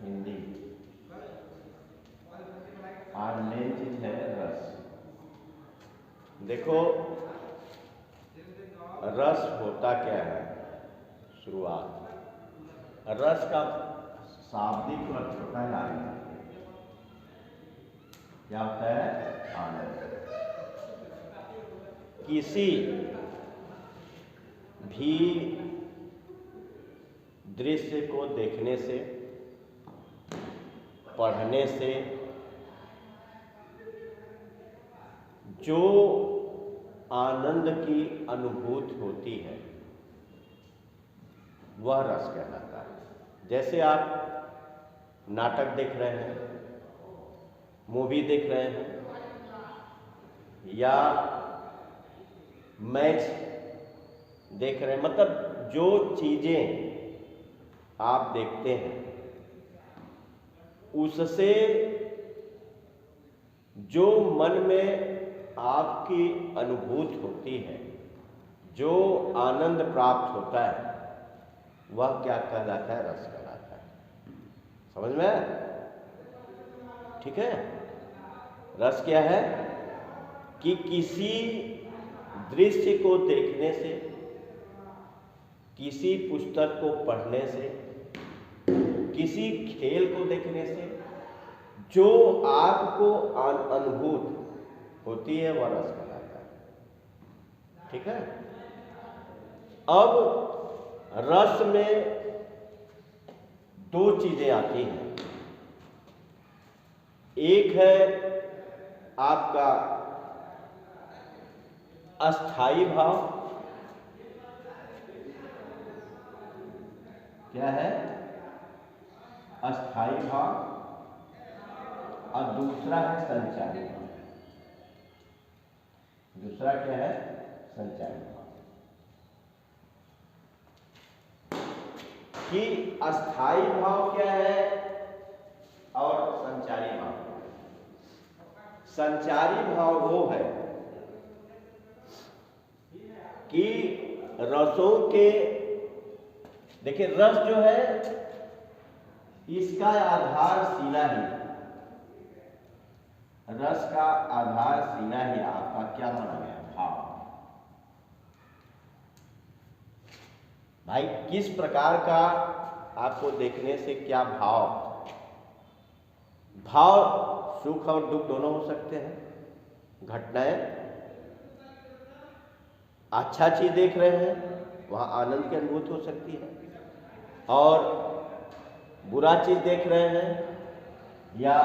हिंदी और मेन चीज है रस। देखो रस होता क्या है, शुरुआत रस का शाब्दिक अर्थ होता है आनंद। क्या होता है? आनंद। किसी भी दृश्य को देखने से, पढ़ने से जो आनंद की अनुभूति होती है वह रस कहलाता है। जैसे आप नाटक देख रहे हैं, मूवी देख रहे हैं या मैच देख रहे हैं, मतलब जो चीजें आप देखते हैं उससे जो मन में आपकी अनुभूति होती है, जो आनंद प्राप्त होता है वह क्या कहलाता है? रस कहलाता है। समझ में आया? ठीक है। रस क्या है कि किसी दृश्य को देखने से, किसी पुस्तक को पढ़ने से, किसी खेल को देखने से जो आपको अनुभूति होती है वह रस कहलाता है। ठीक है। अब रस में दो चीजें आती हैं। एक है आपका अस्थाई भाव। क्या है? अस्थाई भाव। और दूसरा है संचारी भाव। दूसरा क्या है? संचारी भाव। कि अस्थाई भाव क्या है और संचारी भाव क्या है? संचारी भाव वो है कि रसों के, देखिए रस जो है इसका आधार सीना ही, रस का आधार सीना ही आपका क्या माना गया? भाव। भाई किस प्रकार का आपको देखने से क्या भाव? भाव सुख और दुख दोनों हो सकते हैं। घटनाएं, अच्छा चीज देख रहे हैं वहां आनंद की अनुभूति हो सकती है, और बुरा चीज देख रहे हैं या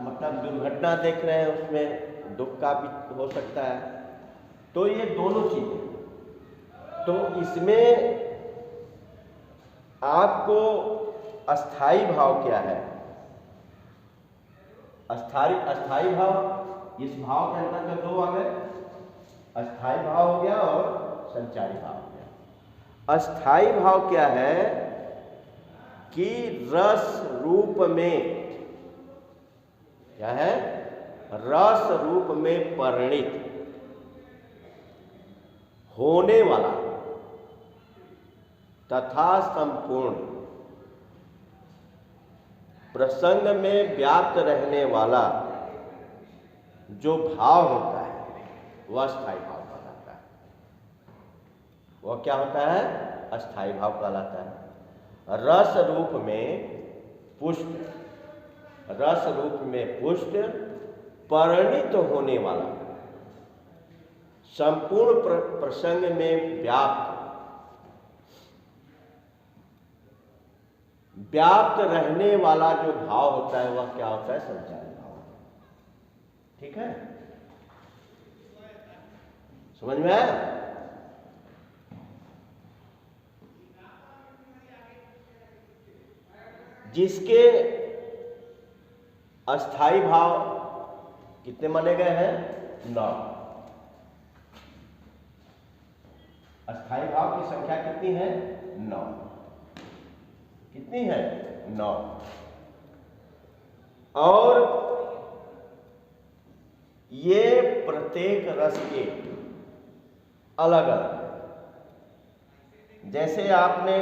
मतलब दुर्घटना देख रहे हैं उसमें दुख का भी हो सकता है। तो ये दोनों चीजें, तो इसमें आपको अस्थाई भाव क्या है? अस्थाई भाव, इस भाव के अंतर्गत दो आ गए, अस्थाई भाव हो गया और संचारी भाव हो गया। अस्थाई भाव क्या है कि रस रूप में, क्या है? रस रूप में परिणित होने वाला तथा संपूर्ण प्रसंग में व्याप्त रहने वाला जो भाव होता है वह अस्थाई भाव कहलाता है। वह क्या होता है? अस्थाई भाव कहलाता है। रस रूप में पुष्ट, रस रूप में पुष्ट परिणित होने वाला, संपूर्ण प्रसंग में व्याप्त रहने वाला जो भाव होता है वह क्या होता है? संचारी भाव। ठीक है, समझ में आया? जिसके अस्थाई भाव कितने माने गए हैं? 9। अस्थाई भाव की संख्या कितनी है? 9। कितनी है? 9। और ये प्रत्येक रस के अलग अलग, जैसे आपने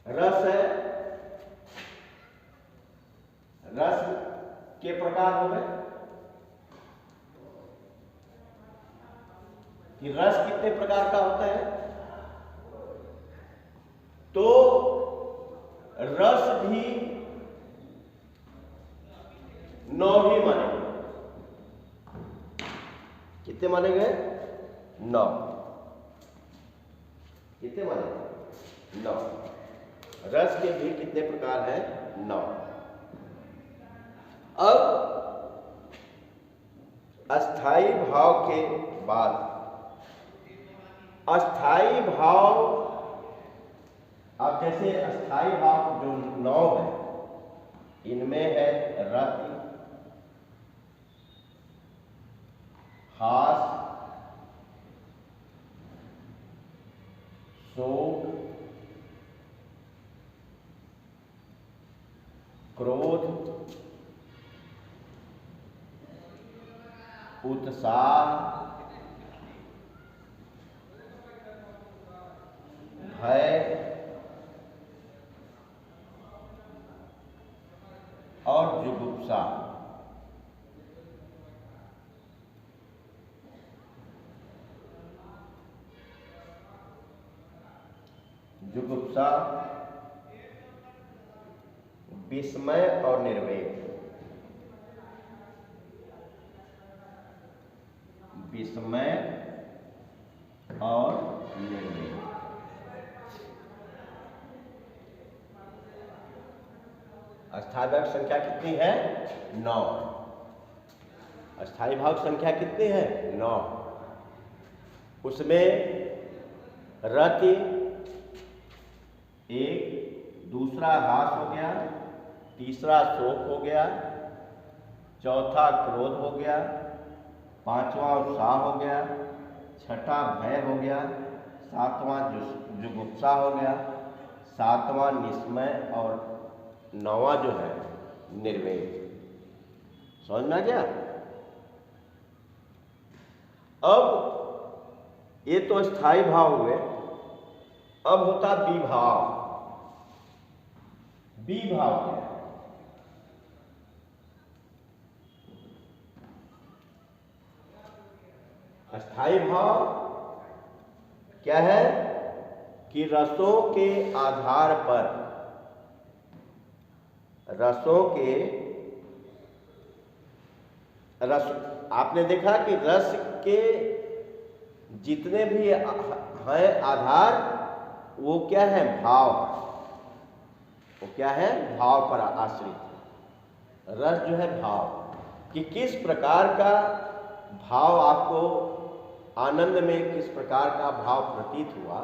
रस है के प्रकार हो गए कि रस कितने प्रकार का होता है, तो रस भी 9 ही माने गए। कितने माने गए? 9। कितने माने गए? 9। रस के भी कितने प्रकार हैं? 9। अब अस्थाई भाव के बाद अस्थाई भाव, अब जैसे अस्थाई भाव जो 9 है, इनमें है रति, हास, शोक, क्रोध, उत्साह, भय और जुगुप्सा। जुगुप्सा, विस्मय और निर्वेद। विस्मय और निर्वेद। अस्थाई भाव संख्या कितनी है? 9। अस्थाई भाव संख्या कितनी है? 9। उसमें रति 1, दूसरा हास हो गया, तीसरा शोक हो गया, चौथा क्रोध हो गया, पांचवा उत्साह हो गया, छठा भय हो गया, सातवां जुगुप्सा हो गया, सातवां निस्मय और 9वां जो है निर्वेद। समझ में आ गया? अब ये तो स्थायी भाव हुए, अब होता विभाव। विभाव क्या है? अस्थाई भाव क्या है कि रसों के आधार पर, रसों के रस, आपने देखा कि रस के जितने भी हैं आधार, वो क्या है? भाव। वो क्या है? भाव पर आश्रित। रस जो है भाव, कि किस प्रकार का भाव आपको आनंद में, किस प्रकार का भाव प्रतीत हुआ,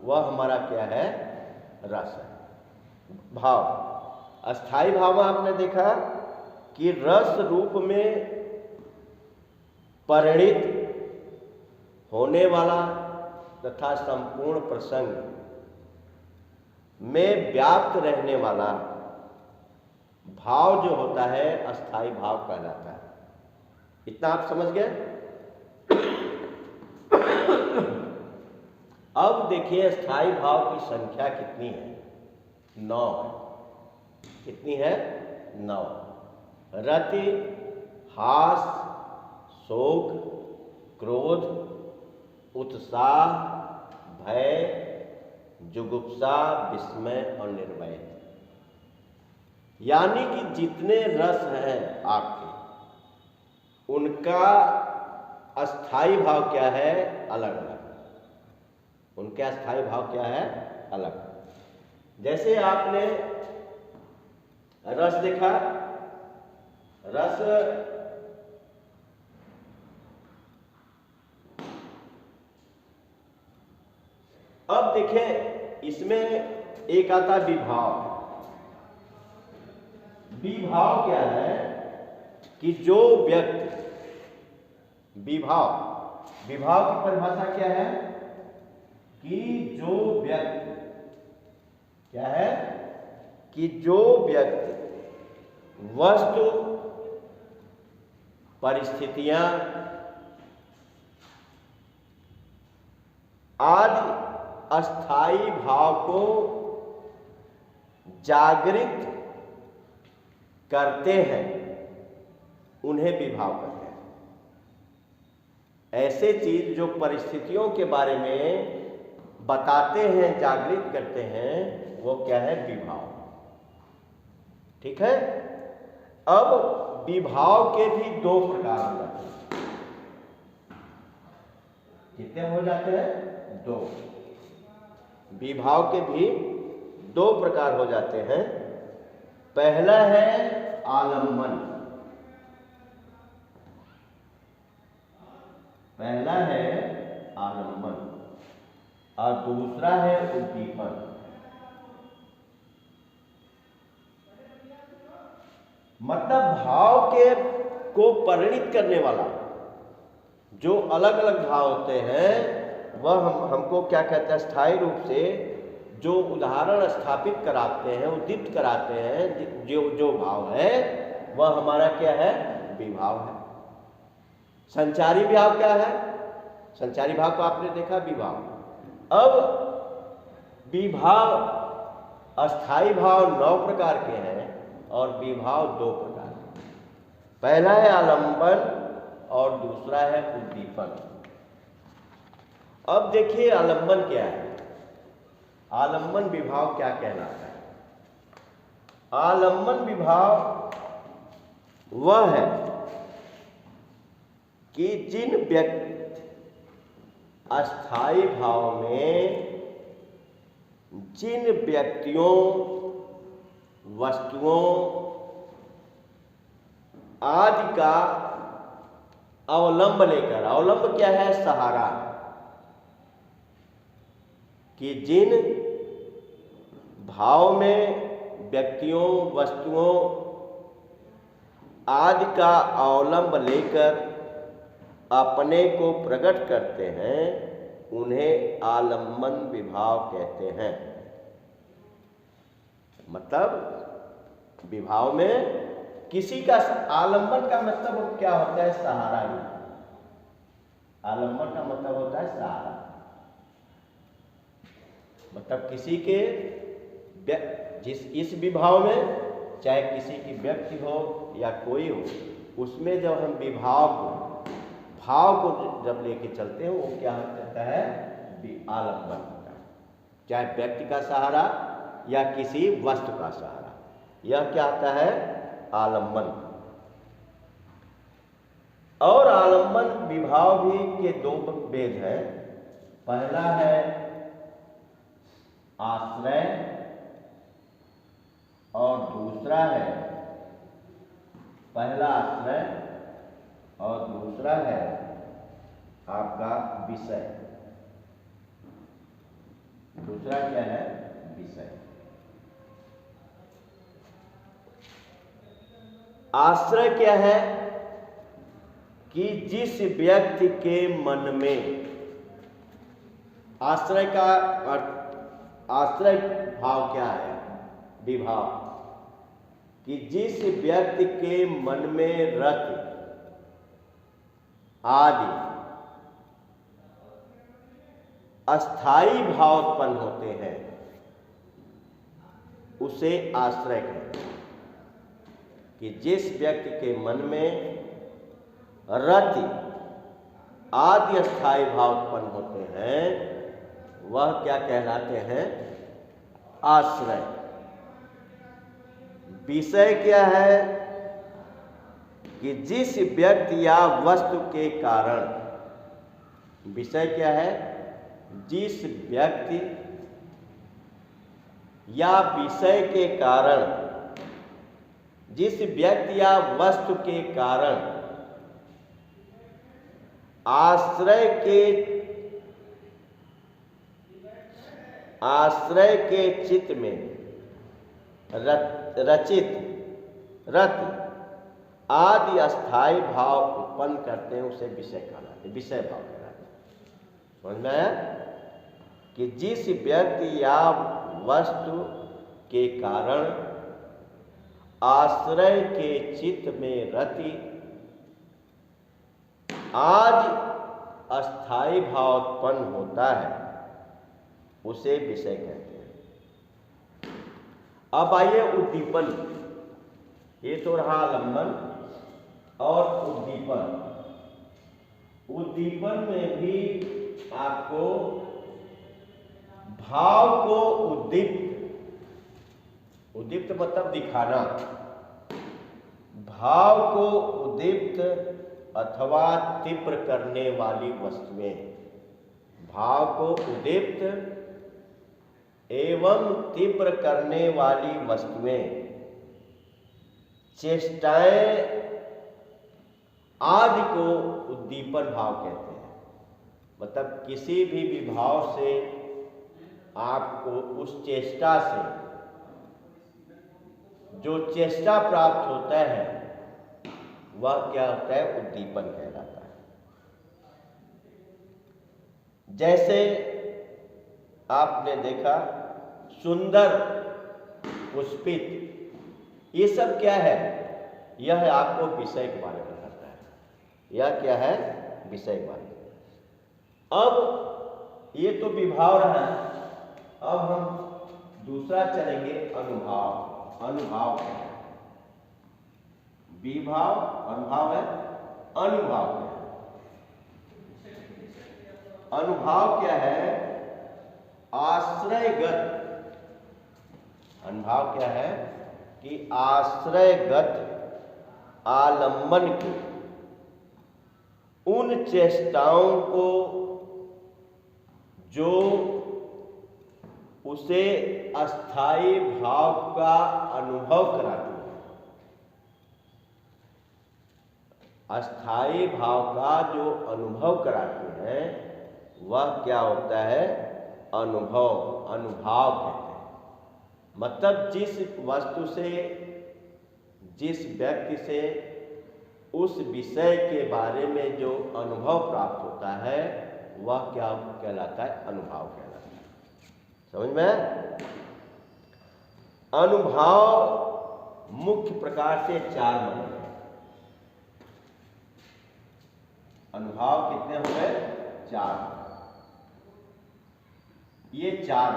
वह हमारा क्या है? रस है, भाव। अस्थाई भाव में आपने देखा कि रस रूप में परिणित होने वाला तथा संपूर्ण प्रसंग में व्याप्त रहने वाला भाव जो होता है, अस्थाई भाव कहलाता है। इतना आप समझ गए? अब देखिए स्थायी भाव की संख्या कितनी है? 9 है। कितनी है? 9। रति, हास, शोक, क्रोध, उत्साह, भय, जुगुप्सा, विस्मय और निर्भय। यानी कि जितने रस हैं आपके, उनका अस्थाई भाव क्या है? अलग अलग। उनके अस्थाई भाव क्या है? अलग। जैसे आपने रस देखा, रस अब देखें, इसमें एक आता विभाव। विभाव क्या है कि जो व्यक्ति, विभाव, विभाव की परिभाषा क्या है कि जो व्यक्ति, क्या है कि जो व्यक्ति वस्तु, परिस्थितियां आदि अस्थाई भाव को जागृत करते हैं, उन्हें विभाव कहते हैं। ऐसे चीज जो परिस्थितियों के बारे में बताते हैं, जागृत करते हैं, वो क्या है? विभाव। ठीक है। अब विभाव के भी दो प्रकार हो जाते हैं। कितने हो जाते हैं? दो। विभाव के भी दो प्रकार हो जाते हैं। पहला है आलम्बन, पहला है आलम्बन, और दूसरा है उद्दीपन। मतलब भाव के को परिणित करने वाला जो अलग अलग भाव होते हैं, वह हमको क्या कहते हैं? स्थायी रूप से जो उदाहरण स्थापित कराते हैं, उद्दीप्त कराते हैं, जो भाव है वह हमारा क्या है? विभाव है। संचारी भाव क्या है? संचारी भाव को आपने देखा, विभाव। अब विभाव, अस्थाई भाव 9 प्रकार के हैं और विभाव 2 प्रकार के। पहला है आलम्बन और दूसरा है उद्दीपन। अब देखिए आलम्बन क्या है? आलम्बन विभाव क्या कहलाता है? आलम्बन विभाव वह है कि जिन व्यक्ति अस्थाई भाव में जिन व्यक्तियों, वस्तुओं आदि का अवलंब लेकर, अवलंब क्या है? सहारा, कि जिन भाव में व्यक्तियों, वस्तुओं आदि का अवलंब लेकर अपने को प्रकट करते हैं, उन्हें आलम्बन विभाव कहते हैं। मतलब विभाव में किसी का आलम्बन का मतलब क्या होता है? सहारा ही। आलम्बन का मतलब होता है सहारा। मतलब किसी के इस विभाव में, चाहे किसी की व्यक्ति हो या कोई हो, उसमें जब हम विभाव को, भाव को जब लेके चलते हैं, वो क्या कहता है? आलम्बन होता है। चाहे व्यक्ति का सहारा या किसी वस्तु का सहारा, यह क्या आता है? आलम्बन। और आलम्बन विभाव भी के 2 भेद हैं। पहला है आश्रय और दूसरा है, पहला आश्रय और दूसरा है आपका विषय। दूसरा क्या है? विषय। आश्रय क्या है? कि जिस व्यक्ति के मन में, आश्रय का आश्रय भाव क्या है? विभाव। कि जिस व्यक्ति के मन में रति आदि अस्थाई भाव उत्पन्न होते हैं, उसे आश्रय कहते हैं। कि जिस व्यक्ति के मन में रति आदि अस्थाई भाव उत्पन्न होते हैं, वह क्या कहलाते हैं? आश्रय। विषय क्या है? कि जिस व्यक्ति या वस्तु के कारण, विषय क्या है? जिस व्यक्ति या विषय के कारण, जिस व्यक्ति या वस्तु के कारण आश्रय के चित्त में रचित रत आदि अस्थाई भाव उत्पन्न करते हैं, उसे विषय कहलाते हैं, विषय भाव कहलाते हैं। समझ में आया? कि जिस व्यक्ति या वस्तु के कारण आश्रय के चित्त में रति आदि अस्थाई भाव उत्पन्न होता है, उसे विषय कहते हैं। अब आइए उद्दीपन। ये तो रहा आलम्बन, और उद्दीपन। उद्दीपन में भी आपको भाव को उद्दीप्त मतलब दिखाना, भाव को उद्दीप्त अथवा तीव्र करने वाली वस्तुएं, भाव को उद्दीप्त एवं तीव्र करने वाली वस्तुएं, चेष्टाएं आदि को उद्दीपन भाव कहते हैं। मतलब किसी भी विभाव से आपको उस चेष्टा से जो चेष्टा प्राप्त होता है वह क्या होता है? उद्दीपन कहलाता है। जैसे आपने देखा सुंदर, पुष्पित, ये सब क्या है? यह आपको विषय के बारे में बताता है। यह क्या है? विषय के बारे में। अब ये तो विभाव रहा। अब हम दूसरा चलेंगे, अनुभव। अनुभाव क्या है? विभाव अनुभाव है, अनुभाव क्या है? अनुभाव क्या है? आश्रयगत। अनुभाव क्या है? कि आश्रयगत आलंबन की उन चेष्टाओं को जो उसे अस्थाई भाव का अनुभव कराती है। अस्थाई भाव का जो अनुभव कराती है वह क्या होता है? अनुभव, अनुभाव कहते हैं। मतलब जिस वस्तु से, जिस व्यक्ति से उस विषय के बारे में जो अनुभव प्राप्त होता है वह क्या कहलाता है? अनुभाव कहलाता है। समझ में? अनुभाव मुख्य प्रकार से चार बने हैं। अनुभाव कितने हो गए? चार। ये चार,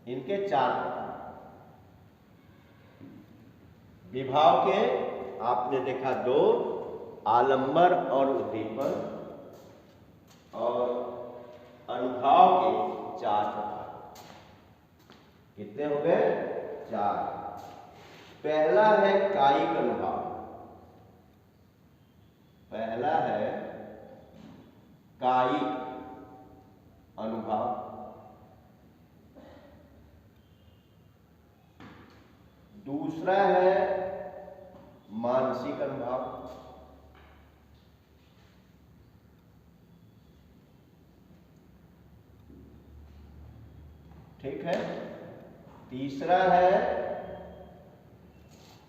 इनके चार विभाव के आपने देखा दो, आलंबन और उद्दीपन, और अनुभाव के चार प्रकार। कितने हो गए? चार। पहला है कायिक अनुभाव। पहला है कायिक अनुभाव। दूसरा है मानसिक अनुभाव। ठीक है। तीसरा है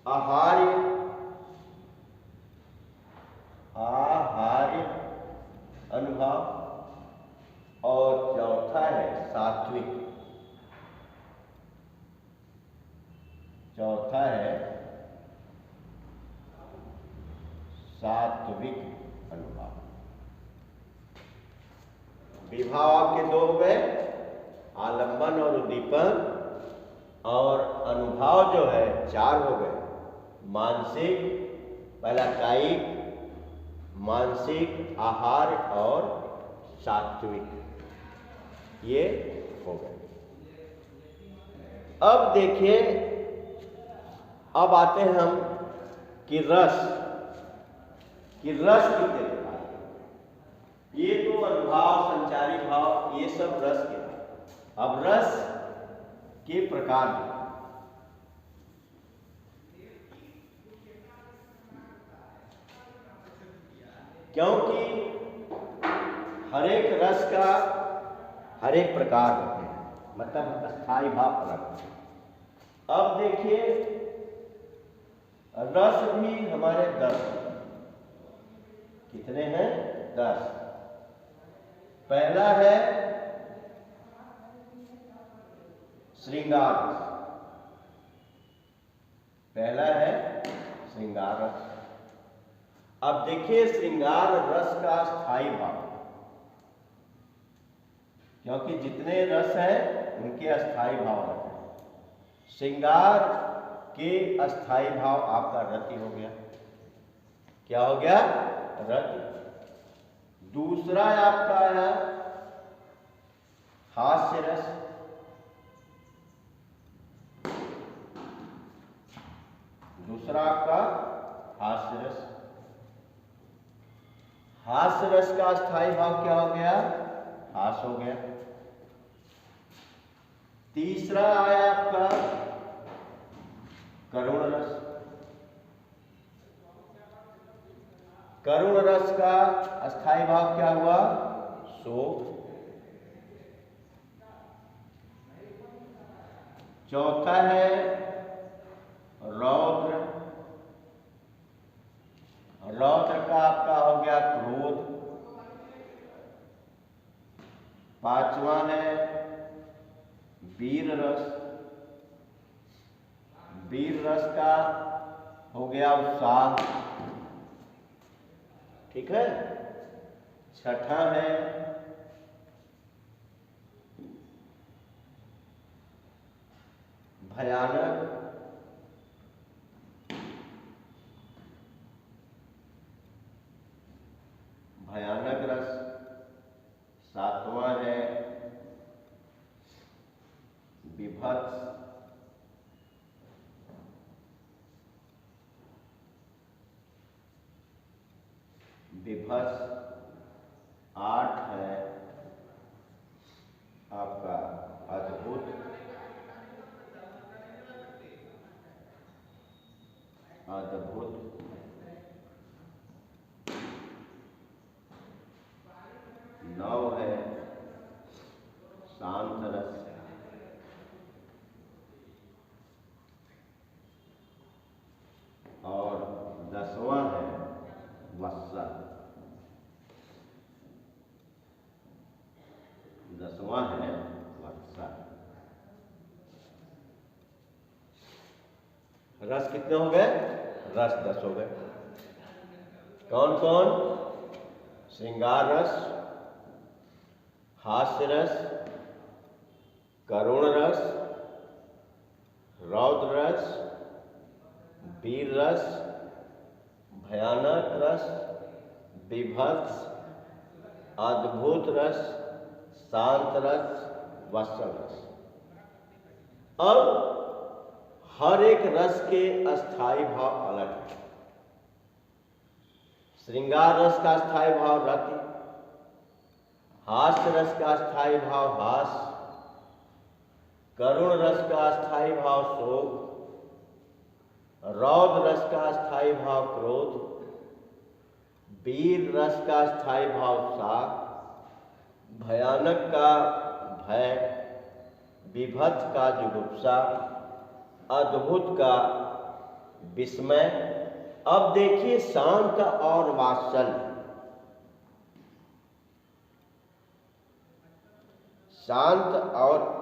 आहार्य अनुभाव, और चौथा है सात्विक। चौथा है सात्विक अनुभाव। विभाव आपके दो हो गए, आलंबन और उद्दीपन, और अनुभाव जो है चार हो गए। मानसिक, पहला कायिक, मानसिक, आहार और सात्विक, ये हो गए। अब देखिए, अब आते हैं हम कि रस कितने प्रकार के? ये तो अनुभाव, संचारी भाव, ये सब रस के। अब रस के प्रकार हैं। क्योंकि हर एक रस का हर एक प्रकार होते हैं, मतलब स्थायी भाव अलग होते हैं। अब देखिए, रस भी हमारे 10 कितने हैं? 10। पहला है श्रृंगार रस। पहला है श्रृंगार रस। अब देखिए, श्रृंगार रस का स्थायी भाव, क्योंकि जितने रस हैं उनके अस्थायी भाव रहते हैं। श्रृंगार कि अस्थाई भाव आपका रति हो गया। क्या हो गया? रति। दूसरा आपका है हास्य रस। दूसरा आपका हास्य रस। हास्य रस का अस्थाई भाव क्या हो गया? हास हो गया। तीसरा आया आपका करुण रस। करुण रस का अस्थाई भाव क्या हुआ? शोक। चौथा है रौद्र। रौद्र का आपका हो गया क्रोध। पांचवा है वीर रस। वीर रस का हो गया उत्साह। ठीक है। छठा है भयानक। भयानक रस। सातवां है विभत्स। विभत्स। आठ है आपका अद्भुत। अद्भुत। नौ है शांत रस। और 10वां है वत्सल। 10वां है वत्सल। रस कितने हो गए? रस 10 हो गए। कौन कौन? श्रृंगार रस, हास्य रस, करुण रस, रौद्र रस, वीर रस, भयानक रस, विभत्स, अद्भुत रस, शांत रस, वत्सल रस। अब हर एक रस के अस्थाई भाव अलग है। श्रृंगार रस का अस्थाई भाव रति, हास्य रस का अस्थाई भाव हास, करुण रस का अस्थाई भाव शोक, रौद्र रस का अस्थाई भाव क्रोध, वीर रस का अस्थाई भाव साख, भयानक का भय, विभत्स का जुगुप्सा, अद्भुत का विस्मय। अब देखिए शांत और वात्सल्य। शांत और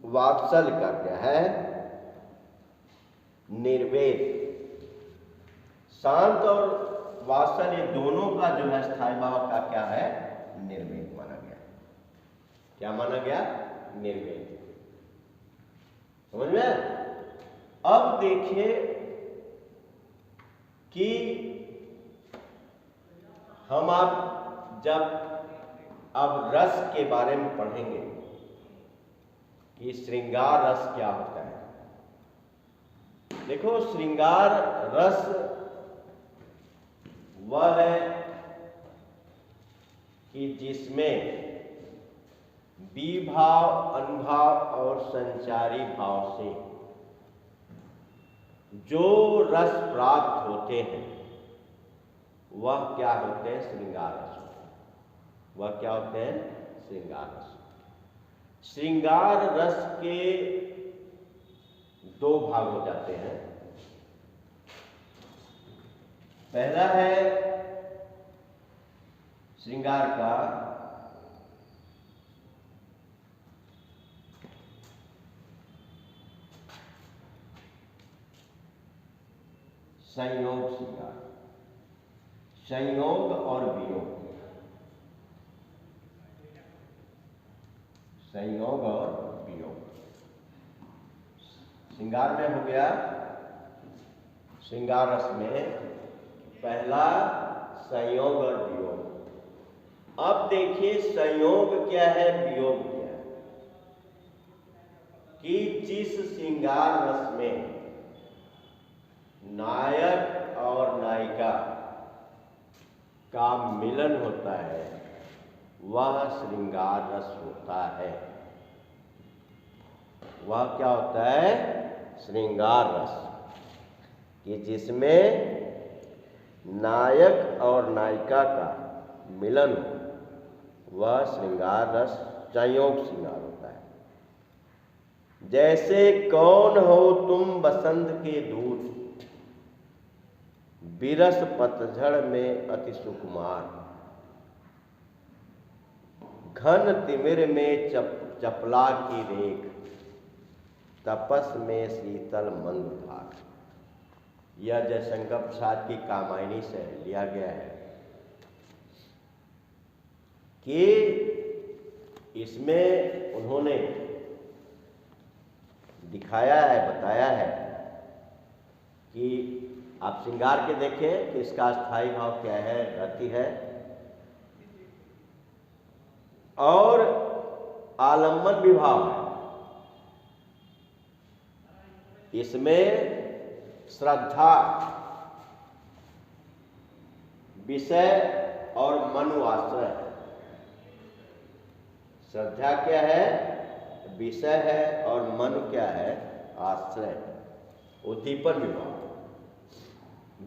वात्सल्य का क्या है? निर्वेद। शांत और वात्सल्य दोनों का जो है स्थायी भाव का क्या है? निर्वेद माना गया। क्या माना गया? निर्वेद। समझ में? अब देखिए कि हम आप जब अब रस के बारे में पढ़ेंगे कि श्रृंगार रस क्या होता है। देखो श्रृंगार रस वह है कि जिसमें विभाव, अनुभाव और संचारी भाव से जो रस प्राप्त होते हैं वह क्या होते हैं? श्रृंगार रस होते हैं। वह क्या होते हैं? श्रृंगार रस। श्रृंगार रस के दो भाग हो जाते हैं। पहला है श्रृंगार का संयोग श्रृंगार। संयोग और वियोग। संयोग और वियोग। श्रृंगार में हो गया, श्रृंगार रस में पहला संयोग और वियोग। अब देखिए संयोग क्या है, वियोग क्या है। कि जिस श्रृंगार रस में नायक और नायिका का मिलन होता है वह श्रृंगार रस होता है। वह क्या होता है, श्रृंगार रस। कि जिसमें नायक और नायिका का मिलन हो वह श्रृंगार रस संयोग श्रृंगार होता है। जैसे कौन हो तुम बसंत के दूत, बिरस पतझड़ में अति सुकुमार, घन तिमिर में चपला की रेख, तपस में शीतल मंद धार। यह जयशंकर प्रसाद की कामायनी से लिया गया है कि इसमें उन्होंने दिखाया है, बताया है कि आप श्रृंगार के देखें कि इसका स्थायी भाव क्या है, रति है, और आलम्बन विभाव है। इसमें श्रद्धा, विषय और मनुआश्रय। श्रद्धा क्या है, विषय है, और मन क्या है, आश्रय, उद्दीपन विभाव।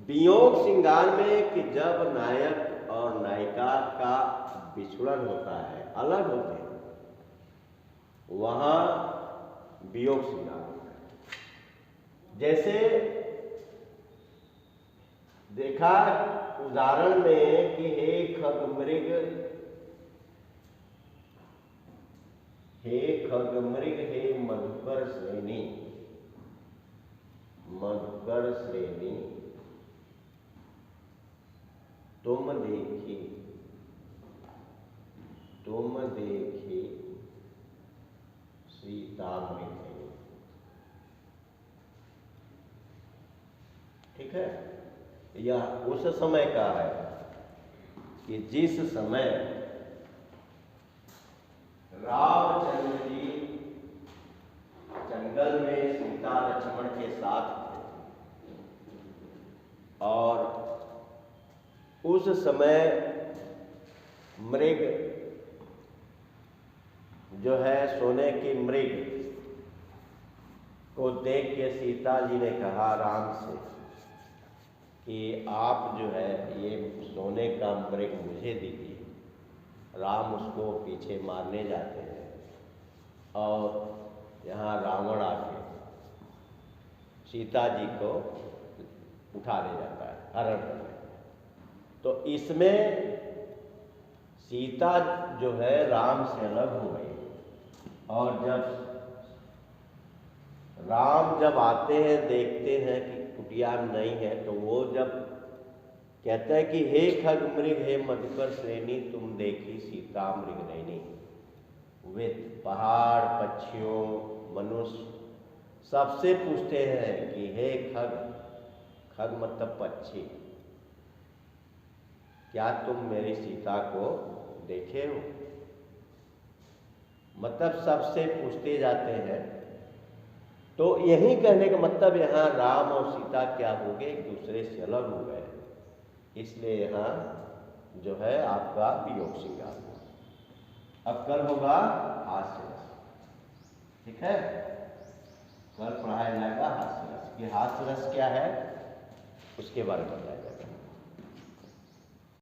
वियोग श्रृंगार में कि जब नायक और नायिका का विछुड़न होता है, अलग होते हैं, वहां वियोग श्रृंगार होता है। जैसे देखा उदाहरण में कि हे खगमृग, हे मधुकर श्रेणी, मधुकर श्रेणी तुम देखी सीता मृग। ठीक है, यह उस समय का है कि जिस समय रामचंद्र जी जंगल में सीता लक्ष्मण के साथ थे, और उस समय मृग जो है सोने की मृग को देख के सीता जी ने कहा राम से कि आप जो है ये सोने का मृग मुझे दीजिए। राम उसको पीछे मारने जाते हैं और यहाँ रावण आके सीता जी को उठा ले जाता है, हरण कर लेता है। तो इसमें सीता जो है राम से अलग हो गई, और राम जब आते हैं देखते हैं कि कुटिया में नहीं है, तो वो जब कहते हैं कि हे खग मृग, हे मधुकर श्रेणी तुम देखी सीता मृग नैनी। वे पहाड़, पक्षियों, मनुष्य सबसे पूछते हैं कि हे खग, खग मतलब पक्षी, क्या तुम मेरी सीता को देखे हो? मतलब सबसे पूछते जाते हैं। तो यही कहने का मतलब यहाँ राम और सीता क्या हो गए, एक दूसरे से अलग हो गए, इसलिए यहाँ जो है आपका वियोग श्रृंगार। अब कल होगा हास्य रस। ठीक है, कल पढ़ाया जाएगा हास्य रस। कि हास्य रस क्या है उसके बारे में बताया जाएगा।